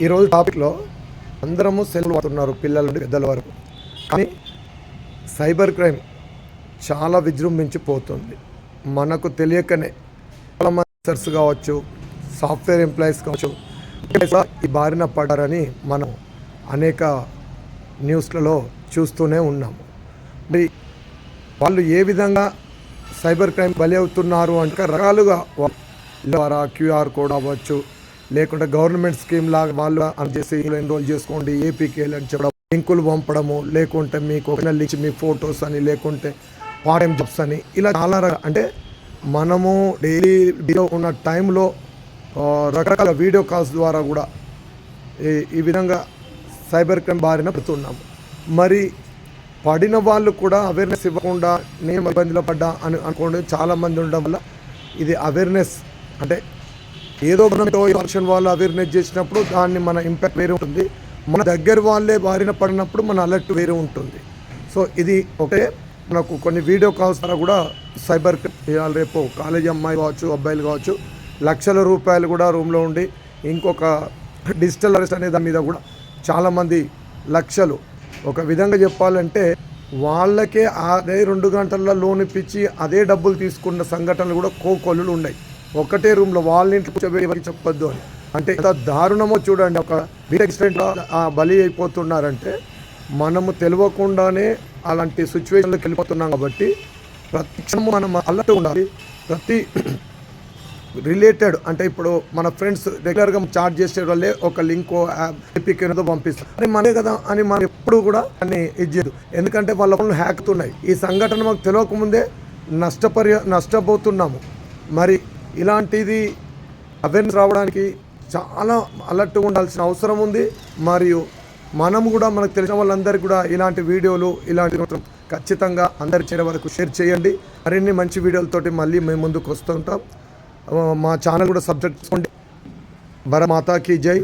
ఈరోజు టాపిక్లో అందరము సెల్లు వాడుతున్నారు, పిల్లల నుండి పెద్దల వరకు. కానీ సైబర్ క్రైమ్ చాలా విజృంభించిపోతుంది. మనకు తెలియకనే చాలామంది ఆఫీసర్స్ కావచ్చు, సాఫ్ట్వేర్ ఎంప్లాయీస్ కావచ్చు, ఈ బారిన పడ్డారని మనం అనేక న్యూస్లలో చూస్తూనే ఉన్నాము. మరి వాళ్ళు ఏ విధంగా సైబర్ క్రైమ్ బలి అవుతున్నారు అంటే రకాలుగా ద్వారా క్యూఆర్ కోడ్ అవ్వచ్చు, లేకుంటే గవర్నమెంట్ స్కీమ్ లాగా వాళ్ళు చేసి ఎన్రోల్ చేసుకోండి, ఏపీకి వెళ్ళని చెప్పడం, లింకులు పంపడము, లేకుంటే మీకు ఒక లింక్ మీ ఫొటోస్ అని, లేకుంటే పార్ట్ టైం జాబ్స్ అని, ఇలా చాలా అంటే మనము డైలీ ఉన్న టైంలో రకరకాల వీడియో కాల్స్ ద్వారా కూడా ఈ విధంగా సైబర్ క్రైమ్ బారిన పడుతున్నాము. మరి పడిన వాళ్ళు కూడా అవేర్నెస్ ఇవ్వకుండా నేను ఇబ్బందిలో పడ్డా అని అనుకోండి చాలామంది ఉండడం వల్ల ఇది అవేర్నెస్ అంటే ఏదో వర్షన్ వాళ్ళు అవేర్నెస్ చేసినప్పుడు దాన్ని మన ఇంపాక్ట్ వేరే ఉంటుంది, మన దగ్గర వాళ్ళే బారిన పడినప్పుడు మన అలర్ట్ వేరే ఉంటుంది. సో ఇది ఒకటే. మనకు కొన్ని వీడియో కాల్స్ ద్వారా కూడా సైబర్ క్రైమ్ రేపు కాలేజీ అమ్మాయి కావచ్చు, అబ్బాయిలు కావచ్చు, లక్షల రూపాయలు కూడా రూమ్లో ఉండి ఇంకొక డిజిటల్ అరెస్ట్ అనే దాని మీద కూడా చాలామంది లక్షలు, ఒక విధంగా చెప్పాలంటే వాళ్ళకే అదే 2 గంటల్లో లోన్ ఇప్పించి అదే డబ్బులు తీసుకున్న సంఘటనలు కూడా కోకొల్లులు ఉన్నాయి. ఒకటే రూమ్లో వాళ్ళ ఇంట్లో కూర్చోబెట్టి చెప్పొద్దు అని. అంటే ఎంత దారుణమో చూడండి. ఒక బీటెక్ స్టూడెంట్ బలి అయిపోతున్నారంటే మనము తెలియకుండానే అలాంటి సిచ్యువేషన్లోకి వెళ్ళిపోతున్నాం. కాబట్టి ప్రతి క్షణము మనం అలర్ట్ ఉండాలి. ప్రతి రిలేటెడ్ అంటే ఇప్పుడు మన ఫ్రెండ్స్ రెగ్యులర్గా చాట్ చేసే వాళ్ళే ఒక లింక్ ఏపీకి ఏదో పంపిస్తారు, అది మనదే కదా అని మనం ఎప్పుడు కూడా దాన్ని ఇచ్చేది. ఎందుకంటే వాళ్ళ ఫోన్లు హ్యాక్ అవుతున్నాయి. ఈ సంఘటన మాకు తెలియకముందే నష్టపోతున్నాము. మరి ఇలాంటిది అవేర్నెస్ రావడానికి చాలా అలర్ట్గా ఉండాల్సిన అవసరం ఉంది. మరియు మనం కూడా మనకు తెలిసిన వాళ్ళందరికీ కూడా ఇలాంటి వీడియోలు ఇలాంటి ఖచ్చితంగా అందరి చేరే వరకు షేర్ చేయండి. మరిన్ని మంచి వీడియోలతోటి మళ్ళీ మేము ముందుకు వస్తుంటాం. మా ఛానల్ కూడా సబ్స్క్రైబ్ చేసుకోండి. భారత్ మాతా కీ జై.